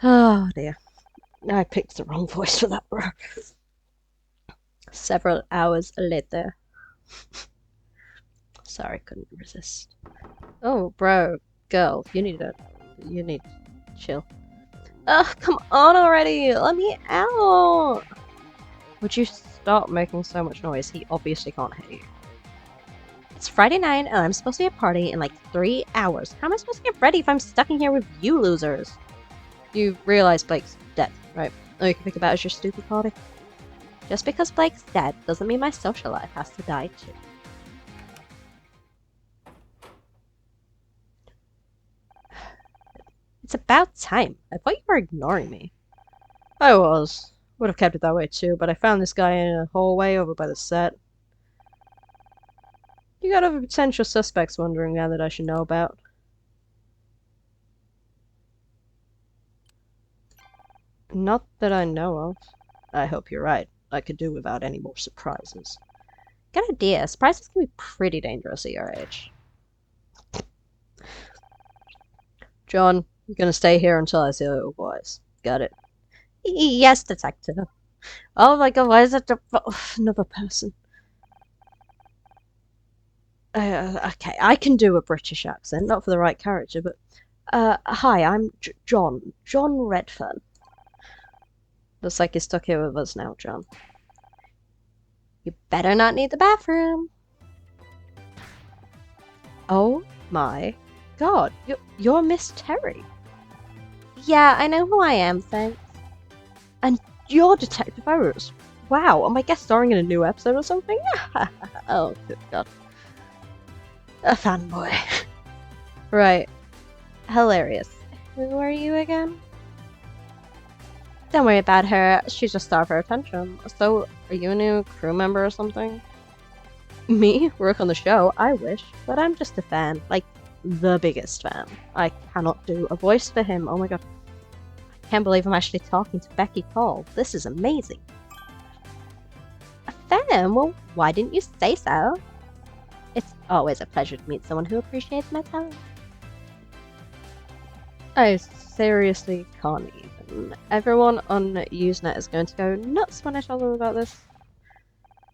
Oh dear. I picked the wrong voice for that, bro. Several hours later. Sorry, couldn't resist. Oh, bro, girl, you need to chill. Ugh, come on already! Let me out! Would you stop making so much noise? He obviously can't hear you. It's Friday night and I'm supposed to be at a party in like 3 hours. How am I supposed to get ready if I'm stuck in here with you losers? You realize Blake's dead, right? All you can think about is your stupid party. Just because Blake's dead doesn't mean my social life has to die too. It's about time. I thought you were ignoring me. I was. Would have kept it that way too, but I found this guy in a hallway over by the set. You got other potential suspects wondering now that I should know about. Not that I know of. I hope you're right. I could do without any more surprises. Good idea. Surprises can be pretty dangerous at your age. John, you're gonna stay here until I say otherwise. Got it? Yes, detective. Oh my god, why is it another person? Okay, I can do a British accent, not for the right character, but hi, I'm John Redfern. Looks like you're stuck here with us now, John. You better not need the bathroom. Oh my god, you're Miss Terry. Yeah, I know who I am, thanks. And you're Detective Iris. Wow, am I guest starring in a new episode or something? Oh, good god. A fanboy. Right. Hilarious. Who are you again? Don't worry about her. She's just starved for attention. So, are you a new crew member or something? Me? Work on the show? I wish. But I'm just a fan. Like, the biggest fan. I cannot do a voice for him. Oh my god. I can't believe I'm actually talking to Becky Cole. This is amazing. A fan? Well, why didn't you say so? It's always a pleasure to meet someone who appreciates my talent. I seriously can't even. Everyone on Usenet is going to go nuts when I tell them about this.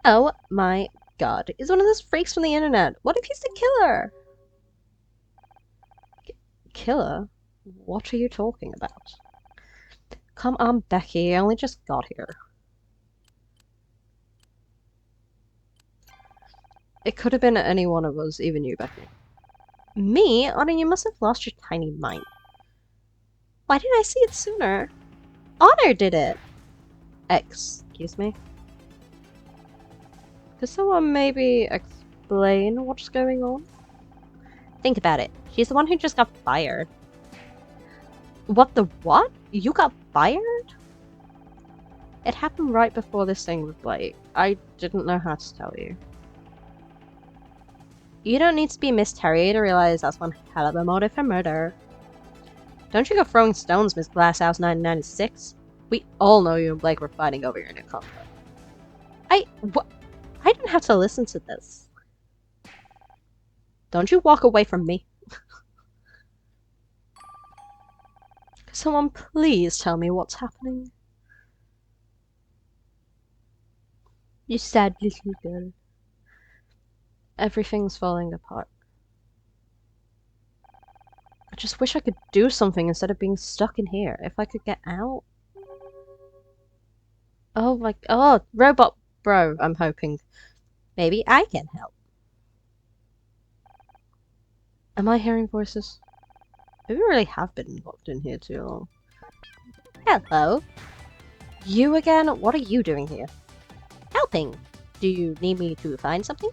Oh my god, he's one of those freaks from the internet. What if he's the killer? Killer? What are you talking about? Come on, Becky, I only just got here. It could have been any one of us, even you, Becky. Me? Honor, you must have lost your tiny mind. Why didn't I see it sooner? Honor did it! Excuse me? Could someone maybe explain what's going on? Think about it. She's the one who just got fired. What the what? You got fired? It happened right before this thing with Blake. I didn't know how to tell you. You don't need to be Miss Terry to realize that's one hell of a motive for murder. Don't you go throwing stones, Miss Glasshouse 996. We all know you and Blake were fighting over your new contract. I didn't have to listen to this. Don't you walk away from me. Could someone please tell me what's happening? You sad little girl. Everything's falling apart. I just wish I could do something instead of being stuck in here. If I could get out. Oh, robot bro, I'm hoping. Maybe I can help. Am I hearing voices? Maybe we really have been locked in here too long. Hello. You again? What are you doing here? Helping. Do you need me to find something?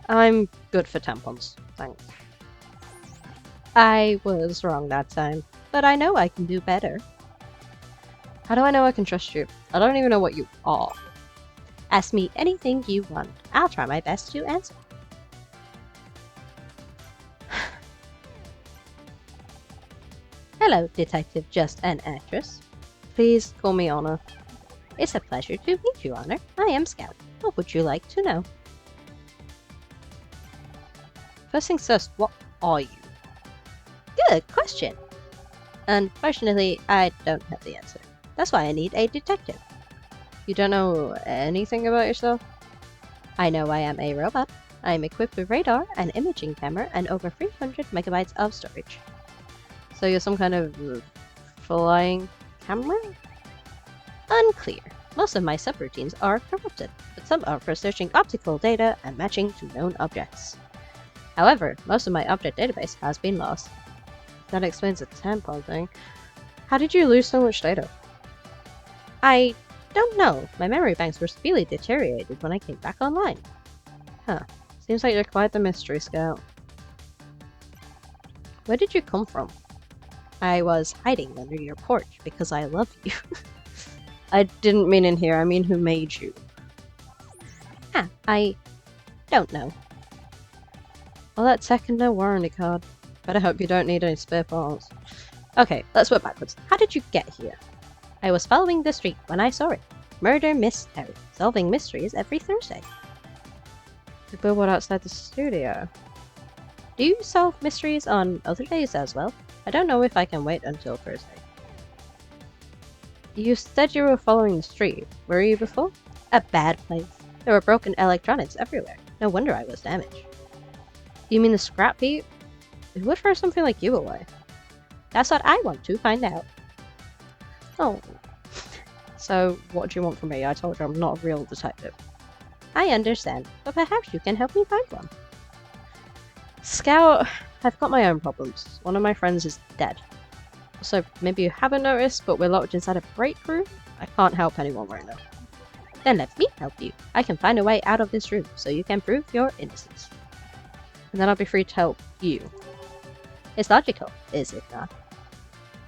I'm good for tampons, thanks. I was wrong that time, but I know I can do better. How do I know I can trust you? I don't even know what you are. Ask me anything you want. I'll try my best to answer. Hello, Detective Just an Actress. Please call me Honor. It's a pleasure to meet you, Honor. I am Scout. What would you like to know? First things first, what are you? Good question. Unfortunately, I don't have the answer. That's why I need a detective. You don't know anything about yourself? I know I am a robot. I am equipped with radar, an imaging camera, and over 300 megabytes of storage. So you're some kind of flying camera? Unclear. Most of my subroutines are corrupted, but some are for searching optical data and matching to known objects. However, most of my object database has been lost. That explains the tampon thing. How did you lose so much data? I don't know. My memory banks were severely deteriorated when I came back online. Huh. Seems like you're quite the mystery scout. Where did you come from? I was hiding under your porch because I love you. I didn't mean in here, I mean who made you. I don't know. Well, that second no warranty card. Better hope you don't need any spare parts. Okay, let's work backwards. How did you get here? I was following the street when I saw it. Murder mystery. Solving mysteries every Thursday. The billboard outside the studio. Do you solve mysteries on other days as well? I don't know if I can wait until Thursday. You said you were following the street. Where were you before? A bad place. There were broken electronics everywhere. No wonder I was damaged. You mean the scrap heap? It would throw something like you away. That's what I want to find out. Oh. So, what do you want from me? I told you I'm not a real detective. I understand, but perhaps you can help me find one. Scout, I've got my own problems. One of my friends is dead. So, maybe you haven't noticed, but we're locked inside a break room. I can't help anyone right now. Then let me help you. I can find a way out of this room, so you can prove your innocence. And then I'll be free to help you. It's logical, is it not?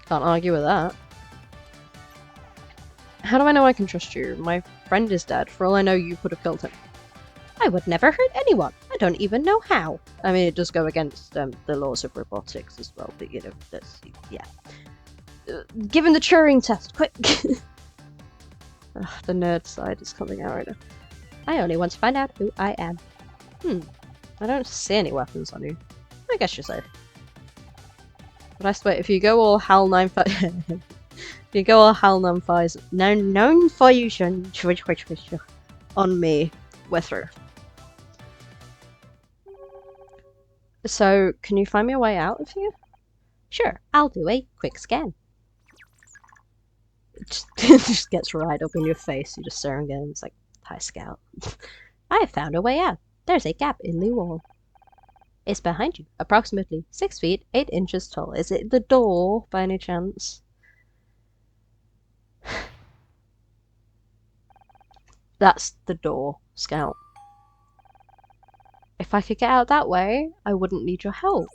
Can't argue with that. How do I know I can trust you? My friend is dead. For all I know, you could have killed him. I would never hurt anyone. I don't even know how. I mean, it does go against the laws of robotics as well, but you know, that's, yeah. Given the Turing test, quick! Ugh, the nerd side is coming out right now. I only want to find out who I am. I don't see any weapons on you. I guess you're safe. But I swear, if you go all HAL 95... if you go all HAL 95... known for you on me, we're through. So, can you find me a way out of here? Sure, I'll do a quick scan. It just gets right up in your face. You just staring at him. It's like, hi, Scout. I found a way out. There's a gap in the wall. It's behind you, approximately 6 feet 8 inches tall. Is it the door, by any chance? That's the door, Scout. If I could get out that way, I wouldn't need your help.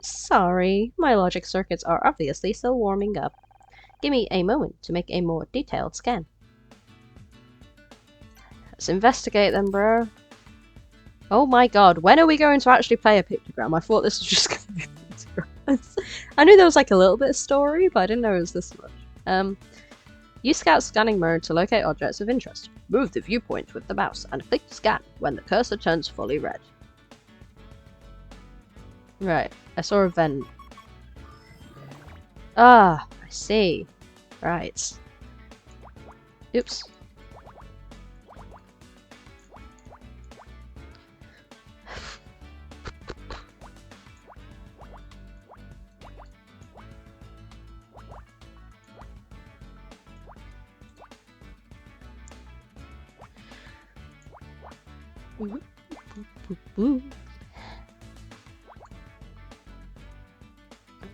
Sorry, my logic circuits are obviously still warming up. Give me a moment to make a more detailed scan. Let's investigate then, bro. Oh my god, when are we going to actually play a pictogram? I thought this was just going to be pictograms. I knew there was like a little bit of story, but I didn't know it was this much. Use Scout scanning mode to locate objects of interest. Move the viewpoint with the mouse and click scan when the cursor turns fully red. Right, I saw a vent. Ah, I see. Right. Oops.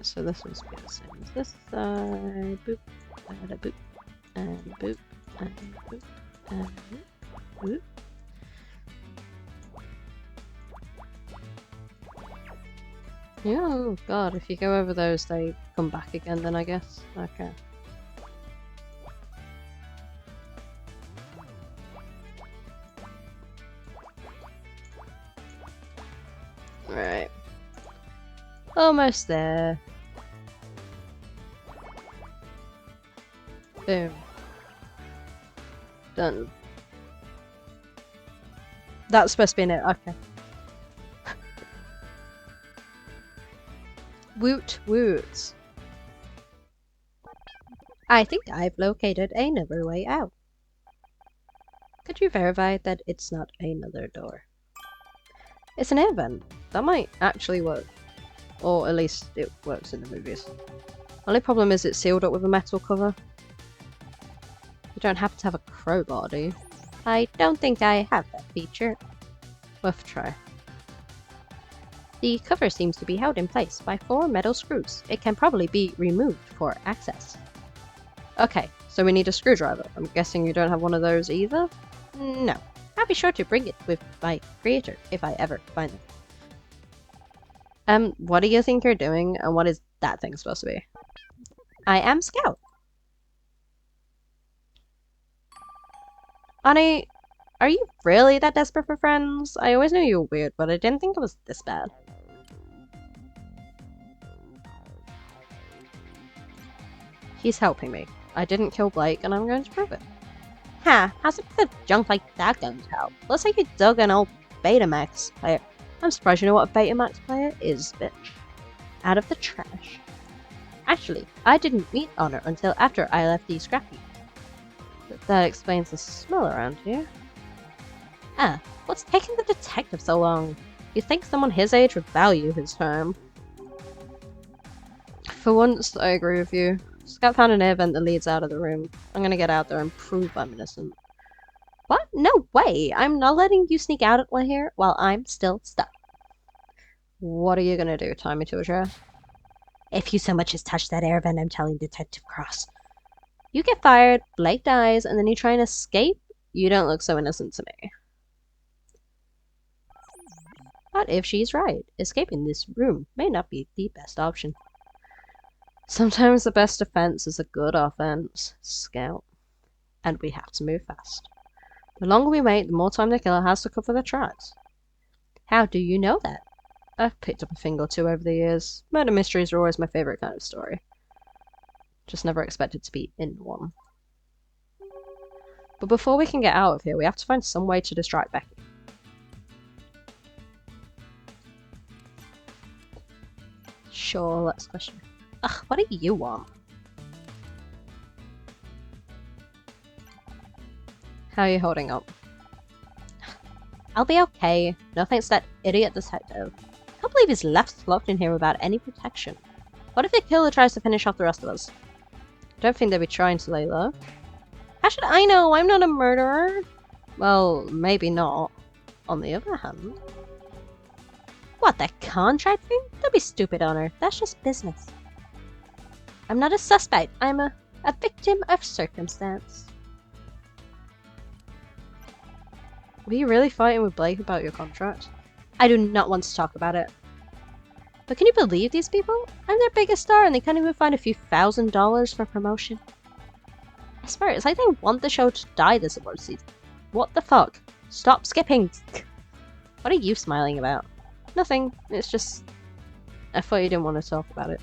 So this must be the same as this side. Boop, and a boop, and boop, and boop, and boop. Yeah, oh god, if you go over those, they come back again then, I guess. Okay. Right. Almost there. Boom. Done. That's supposed to be in it, okay. Woot woot. I think I've located another way out. Could you verify that it's not another door? It's an air vent. That might actually work. Or at least it works in the movies. Only problem is it's sealed up with a metal cover. You don't happen to have a crowbar, do you? I don't think I have that feature. Worth a try. The cover seems to be held in place by 4 metal screws. It can probably be removed for access. Okay, so we need a screwdriver. I'm guessing you don't have one of those either? No. I'll be sure to bring it with my creator if I ever find it. What do you think you're doing, and what is that thing supposed to be? I am Scout. Honey, are you really that desperate for friends? I always knew you were weird, but I didn't think it was this bad. He's helping me. I didn't kill Blake, and I'm going to prove it. Ha! How's a bit of junk like that going to help? Looks like you dug an old Betamax player. I'm surprised you know what a Betamax player is, bitch. Out of the trash. Actually, I didn't meet Honor until after I left the scrap heap. That explains the smell around here. Ah, what's taking the detective so long? You'd think someone his age would value his time. For once, I agree with you. Scout found an air vent that leads out of the room. I'm gonna get out there and prove I'm innocent. What? No way! I'm not letting you sneak out here while I'm still stuck. What are you gonna do? Tie me to a chair? If you so much as touch that air vent, I'm telling Detective Cross. You get fired, Blake dies, and then you try and escape? You don't look so innocent to me. But if she's right, escaping this room may not be the best option. Sometimes the best defense is a good offense, Scout. And we have to move fast. The longer we wait, the more time the killer has to cover the tracks. How do you know that? I've picked up a thing or two over the years. Murder mysteries are always my favourite kind of story. Just never expected to be in one. But before we can get out of here, we have to find some way to distract Becky. Sure, let's question. Ugh, what do you want? How are you holding up? I'll be okay. No thanks to that idiot detective. I can't believe he's left locked in here without any protection. What if the killer tries to finish off the rest of us? I don't think they'd be trying to lay low. How should I know? I'm not a murderer. Well, maybe not. On the other hand... What, that contract thing? Don't be stupid, Honor. That's just business. I'm not a suspect. I'm a victim of circumstance. Were you really fighting with Blake about your contract? I do not want to talk about it. But can you believe these people? I'm their biggest star and they can't even find a few $1,000s for promotion. I swear, it's like they want the show to die this award season. What the fuck? Stop skipping! What are you smiling about? Nothing. It's just... I thought you didn't want to talk about it.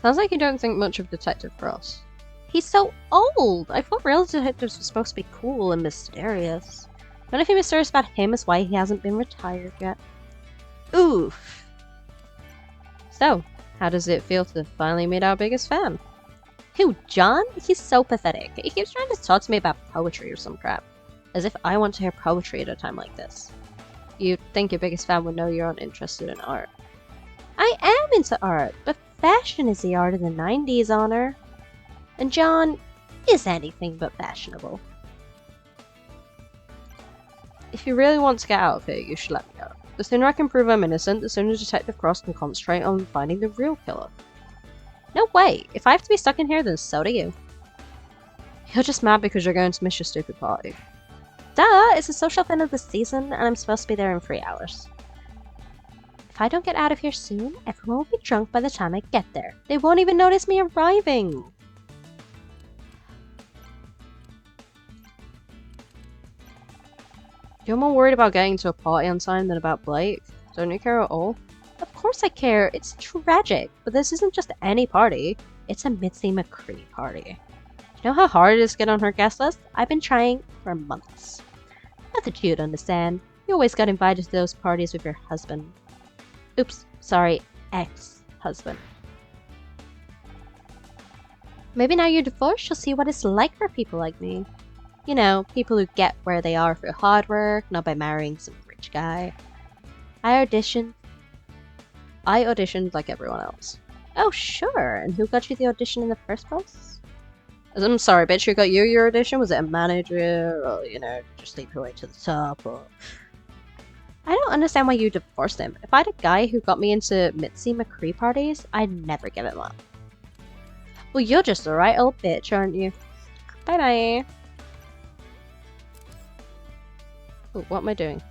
Sounds like you don't think much of Detective Cross. He's so old! I thought real detectives were supposed to be cool and mysterious. The only thing mysterious about him is why he hasn't been retired yet. Oof! So, how does it feel to finally meet our biggest fan? Who, John? He's so pathetic. He keeps trying to talk to me about poetry or some crap. As if I want to hear poetry at a time like this. You'd think your biggest fan would know you're not interested in art. I am into art, but fashion is the art of the 90s, Honor. And John is anything but fashionable. If you really want to get out of here, you should let me know. The sooner I can prove I'm innocent, the sooner Detective Cross can concentrate on finding the real killer. No way! If I have to be stuck in here, then so do you. You're just mad because you're going to miss your stupid party. Duh! It's the social event of the season, and I'm supposed to be there in 3 hours. If I don't get out of here soon, everyone will be drunk by the time I get there. They won't even notice me arriving! You're more worried about getting to a party on time than about Blake. Don't you care at all? Of course I care. It's tragic. But this isn't just any party. It's a Mitzi McCree party. You know how hard it is to get on her guest list? I've been trying for months. Not that you'd understand. You always got invited to those parties with your husband. Oops, sorry, ex-husband. Maybe now you're divorced, you'll see what it's like for people like me. You know, people who get where they are through hard work, not by marrying some rich guy. I auditioned like everyone else. Oh, sure. And who got you the audition in the first place? I'm sorry, bitch, who got you your audition? Was it a manager, or, you know, just leap your way to the top, or... I don't understand why you divorced him. If I had a guy who got me into Mitzi McCree parties, I'd never give him up. Well, you're just a right old bitch, aren't you? Bye-bye. Oh, what am I doing?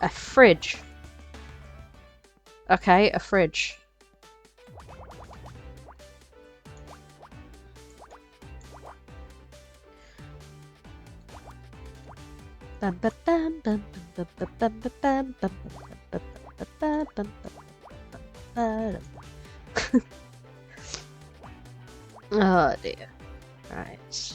A fridge. Okay, a fridge. Oh dear. Right.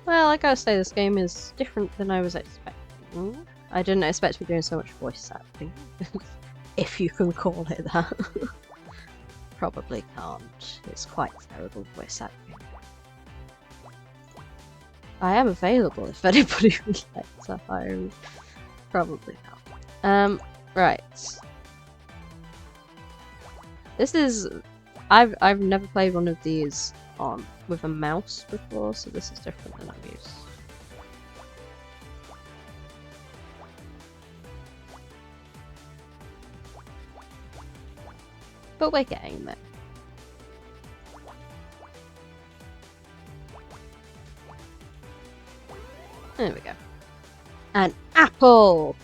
Well, I gotta say, this game is different than I was expecting. I didn't expect to be doing so much voice acting. If you can call it that. Probably can't. It's quite terrible voice acting. I am available if anybody would like to hire me. Probably not. Right. This is... I've never played one of these on with a mouse before, so this is different than I'm used. But we're getting there. There we go. An apple!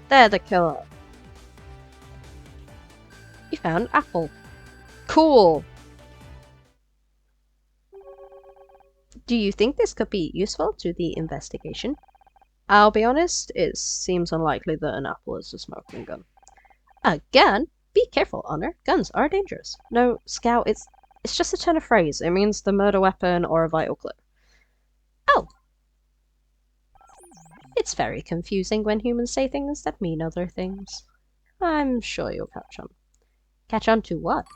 They're the killer. You found apple. Cool! Do you think this could be useful to the investigation? I'll be honest, it seems unlikely that an apple is a smoking gun. A gun? Be careful, Honor. Guns are dangerous. No, Scout, it's just a turn of phrase. It means the murder weapon or a vital clue. Oh! It's very confusing when humans say things that mean other things. I'm sure you'll catch on. Catch on to what?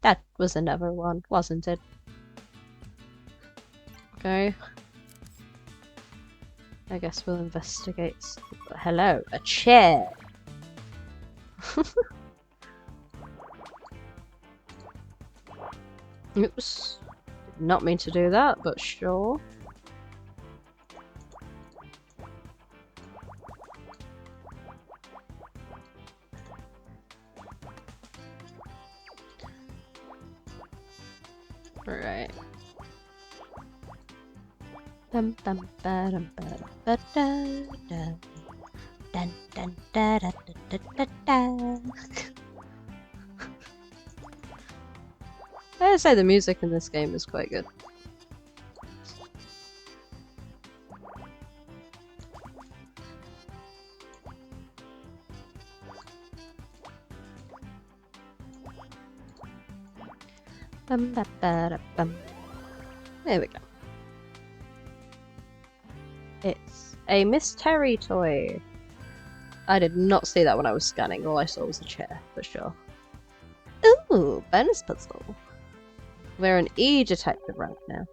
That was another one, wasn't it? Okay. I guess we'll investigate. Hello, a chair! Oops. Did not mean to do that, but sure. Right. Dum dum ba dum ba dum ba da da. Dun dun da da da da da. I'd say the music in this game is quite good. Bum, ba, ba, da, bum. There we go. It's a Miss Terry toy. I did not see that when I was scanning. All I saw was a chair, for sure. Ooh, bonus puzzle. We're an E detective right now.